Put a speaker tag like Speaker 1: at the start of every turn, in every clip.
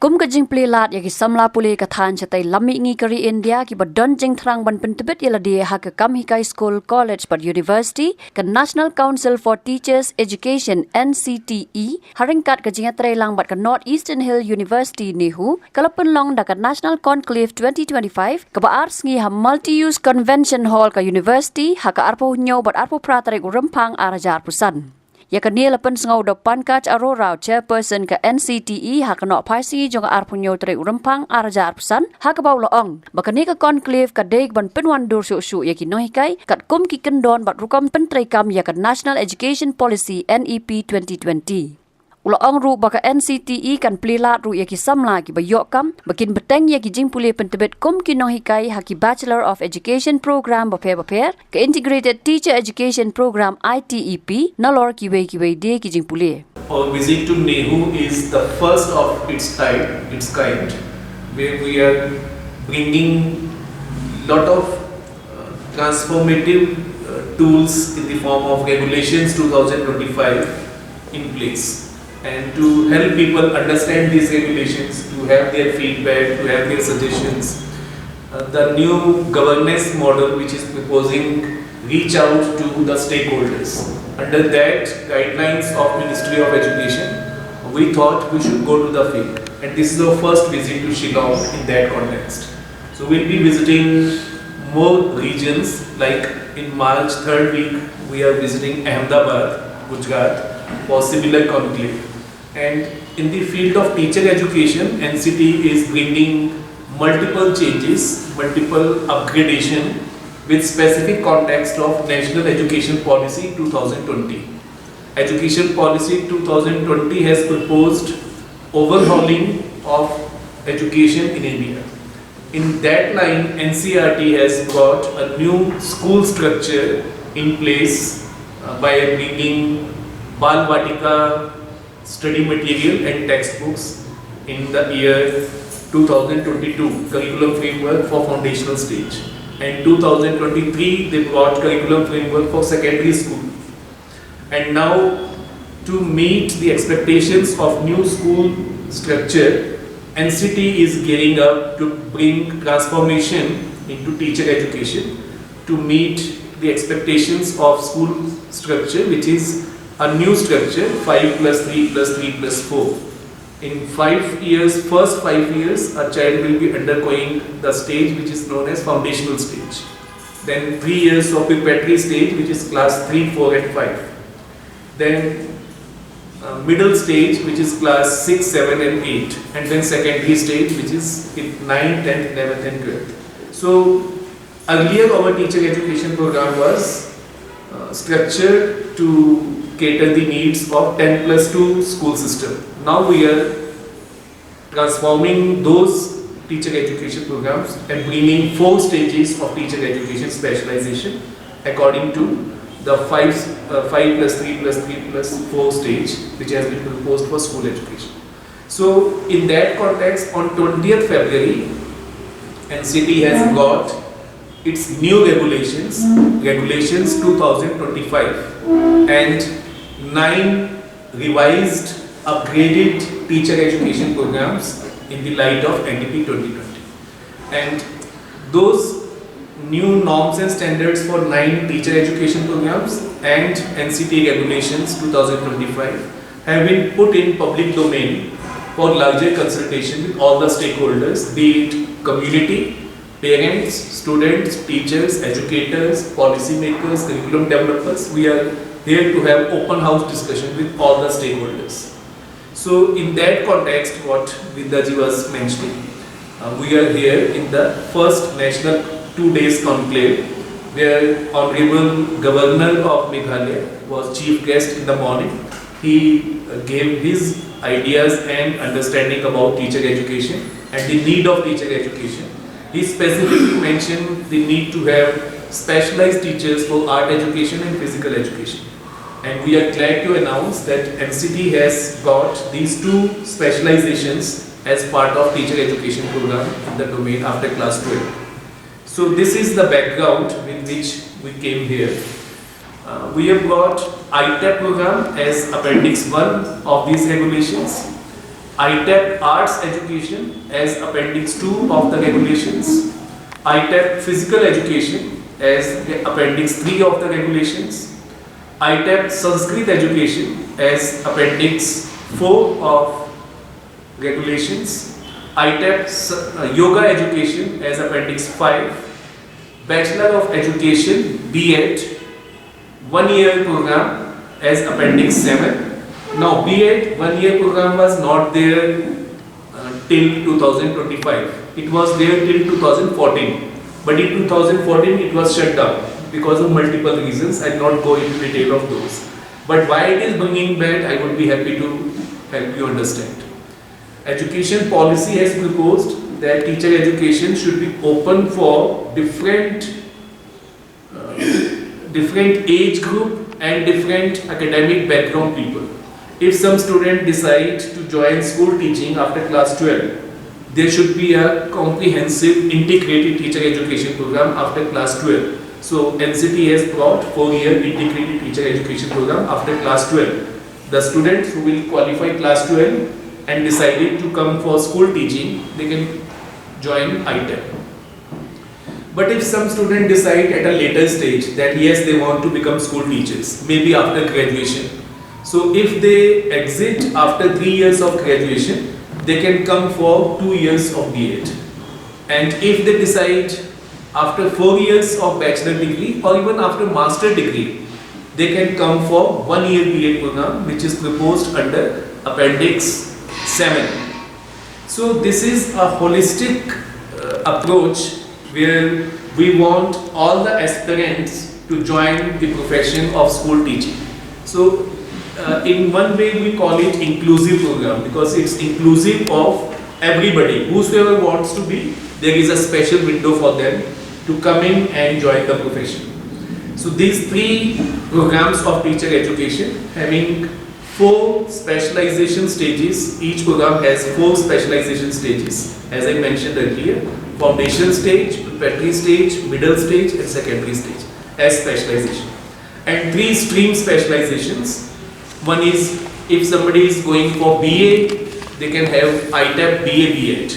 Speaker 1: kum ka jing Plie lat yaki Samla puli ka than chatai lami ngi kari India ki badon jing thrang ban pentibet yaladi ha ka Nonghikai School College but University ka National Council for Teachers Education NCTE haringkat ka jing atrai lang bat ka Northeastern Hill University nihu kala Pynlong da ka National Conclave 2025 ka ba arts ngi ha multi-use convention hall ka university ha ka arpo nyo bat arpo pratare rempang arajar pusan yakani lapan sengau depan kac arora chairperson ka NCTE hak no paisi jong arpunyo tre urempang arja arpsan hak bau loong bakani ka conclave ka deg ban penwan dur su yaki Nonghikai kat kum ki kendon bat rukam pentrai kam yak National Education Policy NEP 2020 Ulang ru baka NCTE kan Plie lat ru yaki Samla ki bayok kam bakin beteng yaki jing puli pentebet kum ki Nonghikai haki Bachelor of Education Program baper ka Integrated Teacher Education Program ITEP nalor ki we de ki jing puli.
Speaker 2: Our visit to Nehu is the first of its kind, where we are bringing lot of transformative tools in the form of regulations 2025 in place. And to help people understand these regulations, to have their feedback, to have their suggestions. The new governance model which is proposing reach out to the stakeholders. Under that guidelines of Ministry of Education, we thought we should go to the field. And this is our first visit to Shillong in that context. So we'll be visiting more regions, like in March 3rd week, we are visiting Ahmedabad, Gujarat for similar conclave. And in the field of teacher education, NCTE is bringing multiple changes, multiple upgradation with specific context of National Education Policy 2020. Education Policy 2020 has proposed overhauling of education in India. In that line, NCERT has brought a new school structure in place by bringing Bal Vatika study material and textbooks in the year 2022 curriculum framework for foundational stage, and 2023 they brought curriculum framework for secondary school. And now, to meet the expectations of new school structure, NCTE is gearing up to bring transformation into teacher education to meet the expectations of school structure, which is a new structure 5 plus 3 plus 3 plus 4. In 5 years, first 5 years, a child will be undergoing the stage which is known as foundational stage. Then 3 years of preparatory stage, which is class 3, 4 and 5. Then middle stage, which is class 6, 7 and 8. And then secondary stage, which is in 9, 10, 11 and 12. So earlier our teacher education program was structured to cater the needs of 10 plus 2 school system. Now we are transforming those teacher education programs and bringing 4 stages of teacher education specialization according to the 5 plus 3 plus 3 plus 4 stage which has been proposed for school education. So in that context, on 20th February, NCTE has got its new regulations 2025, and 9 revised, upgraded teacher education programs in the light of NEP 2020. And those new norms and standards for 9 teacher education programs and NCTE regulations 2025 have been put in public domain for larger consultation with all the stakeholders, be it community, parents, students, teachers, educators, policymakers, curriculum developers. We are here to have open house discussion with all the stakeholders. So in that context, what Vidyaji was mentioning, we are here in the first national 2 days conclave, where Honorable Governor of Meghalaya was chief guest in the morning. He gave his ideas and understanding about teacher education and the need of teacher education. He specifically mentioned the need to have specialized teachers for art education and physical education. And we are glad to announce that NCTE has got these 2 specializations as part of teacher education program in the domain after class 12. So this is the background with which we came here. We have got ITEP program as appendix 1 of these regulations, ITAP Arts Education as Appendix 2 of the regulations, ITAP Physical Education as Appendix 3 of the regulations, ITAP Sanskrit Education as Appendix 4 of regulations, ITAP Yoga Education as Appendix 5, Bachelor of Education B.Ed 1-year program as Appendix 7. Now B.Ed 1-year program was not there till 2025. It was there till 2014. But in 2014 it was shut down because of multiple reasons. I will not go into detail of those. But why it is bringing back, I would be happy to help you understand. Education policy has proposed that teacher education should be open for different age group and different academic background people. If some student decide to join school teaching after class 12, there should be a comprehensive integrated teacher education program after class 12. So NCTE has brought 4-year integrated teacher education program after class 12. The students who will qualify class 12 and decided to come for school teaching, they can join ITAP. But if some student decide at a later stage that yes, they want to become school teachers, maybe after graduation. So if they exit after 3 years of graduation, they can come for 2 years of B.Ed. And if they decide after 4 years of bachelor degree or even after master degree, they can come for 1-year B.Ed program, which is proposed under Appendix 7. So this is a holistic approach where we want all the aspirants to join the profession of school teaching. So in one way we call it inclusive program because it's inclusive of everybody. Whosoever wants to be, there is a special window for them to come in and join the profession. So these 3 programs of teacher education having 4 specialization stages. Each program has 4 specialization stages as I mentioned earlier. Foundation stage, preparatory stage, middle stage and secondary stage as specialization. And 3 stream specializations. One is if somebody is going for BA, they can have ITAP BA B.Ed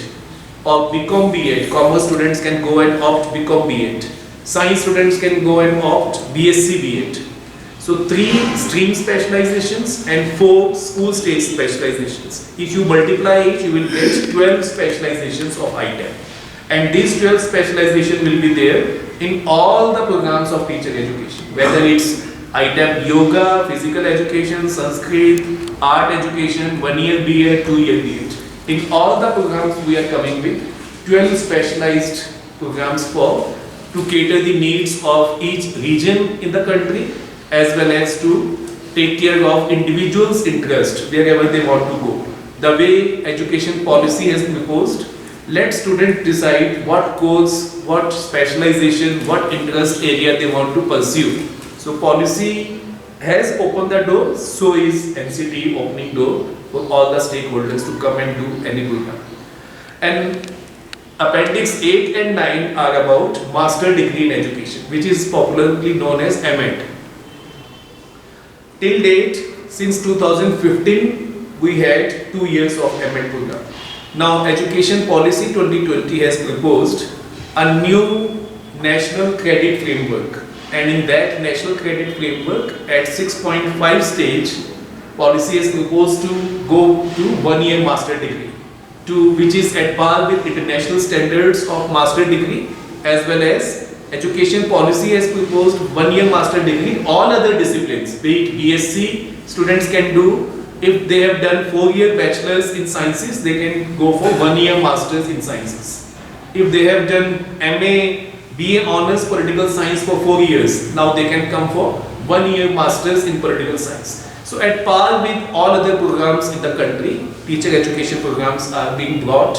Speaker 2: or BCom B.Ed. Commerce students can go and opt BCom B.Ed. Science students can go and opt BSc B.Ed. So 3 stream specializations and 4 school stage specializations. If you multiply it, you will get 12 specializations of ITAP. And these 12 specializations will be there in all the programs of teacher education, whether it's ITAP Yoga, Physical Education, Sanskrit, Art Education, 1-year B.Ed, 2-year B.Ed. In all the programs we are coming with 12 specialized programs to cater the needs of each region in the country as well as to take care of individuals' interest wherever they want to go. The way education policy has proposed, let students decide what course, what specialization, what interest area they want to pursue. So policy has opened the door, so is NCTE opening door for all the stakeholders to come and do any program. And Appendix 8 and 9 are about Master Degree in Education, which is popularly known as MEd. Till date, since 2015, we had 2 years of MEd program. Now, Education Policy 2020 has proposed a new National Credit Framework. And in that National Credit Framework, at 6.5 stage, policy is proposed to go to 1-year master degree, which is at par with international standards of master degree, as well as education policy has proposed 1-year master degree. All other disciplines, be it BSc, students can do. If they have done 4-year bachelors in sciences, they can go for 1-year masters in sciences. If they have done MA, BA Honours Political Science for 4 years, now they can come for 1-year masters in political science. So at par with all other programs in the country, teacher education programs are being brought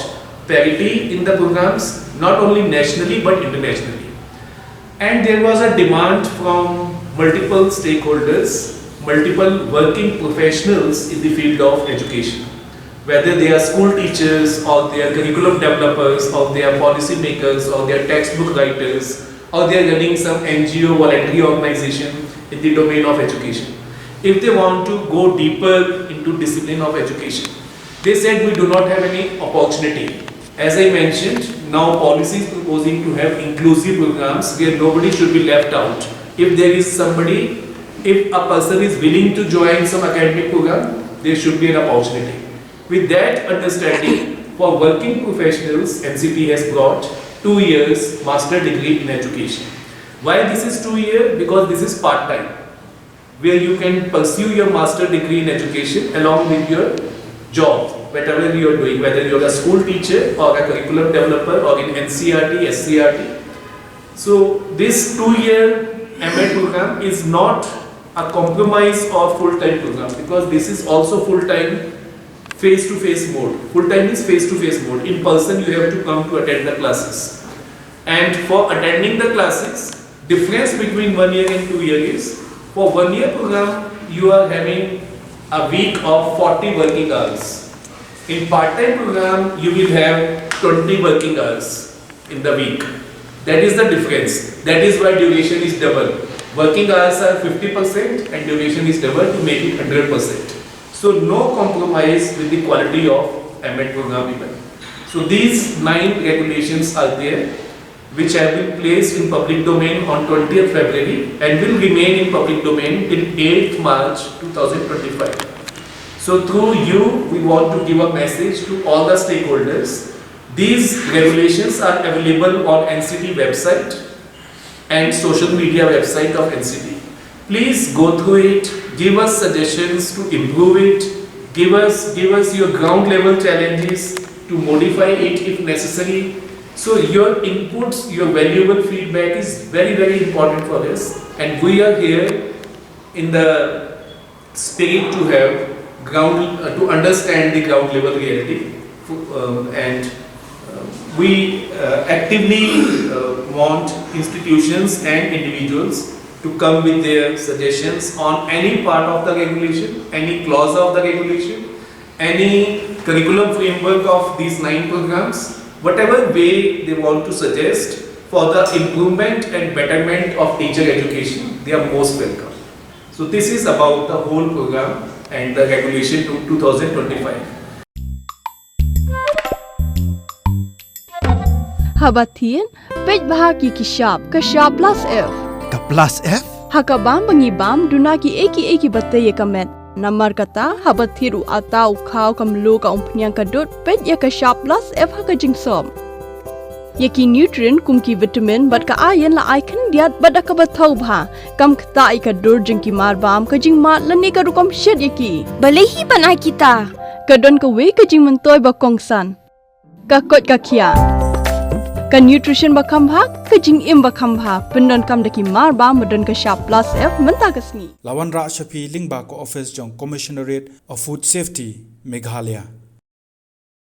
Speaker 2: parity in the programs, not only nationally but internationally. And there was a demand from multiple stakeholders, multiple working professionals in the field of education, whether they are school teachers or they are curriculum developers or they are policy makers or they are textbook writers or they are running some NGO voluntary organization in the domain of education. If they want to go deeper into discipline of education, They said we do not have any opportunity. As I mentioned, now policy is proposing to have inclusive programs where nobody should be left out. If there is somebody, if a person is willing to join some academic program, there should be an opportunity. With that understanding, for working professionals, NCTE has brought 2 years master degree in education. Why this is 2 years? Because this is part-time, where you can pursue your master degree in education along with your job, whatever you are doing, whether you are a school teacher or a curriculum developer or in NCRT, SCRT. So this 2-year MA program is not a compromise of full-time program, because this is also full-time face-to-face mode. Full-time is face-to-face mode. In person you have to come to attend the classes. And for attending the classes, difference between 1 year and 2 years is, for 1 year program you are having a week of 40 working hours. In part-time program you will have 20 working hours in the week. That is the difference. That is why duration is double. Working hours are 50% and duration is double to make it 100%. So no compromise with the quality of MA program even. So these 9 regulations are there, which have been placed in public domain on 20th February and will remain in public domain till 8th March 2025. So through you, we want to give a message to all the stakeholders. These regulations are available on NCTE website and social media website of NCTE. Please go through it, give us suggestions to improve it, give us your ground level challenges to modify it if necessary. So your inputs, your valuable feedback is very, very important for us, and we are here in the spirit to have to understand the ground level reality, and we actively want institutions and individuals to come with their suggestions on any part of the regulation, any clause of the regulation, any curriculum framework of these 9 programs, whatever way they want to suggest for the improvement and betterment of teacher education, they are most welcome. So this is about the whole program and the regulation to 2025.
Speaker 3: Habatin, page bahagi kishap, kashap plus F.
Speaker 4: Ka plus F?
Speaker 3: Hakabam bangibam dunaki eki bataye kamet. Namar kata habathiru atau khau kamlu ka umpnyang kadut page ya kashap plus F hakajingsom. Yaki nutrient kumki vitamin bat ka ayan la icon diat bat ka bathau bha kam khta I ka dur jingki marbam ka jingma lani ka rukom shed yaki. Balehi banai kita. Kadon ka we ka jing mentoy ba kongsan. Ka kot ka khia. Ka nutrition ba khambha ka jing im ba khambha pendon kam daki marba modon ka sharp plus F menta kasni.
Speaker 4: Lawan Ra Shafi Lingba ko office jong Commissionerate of Food Safety Meghalaya.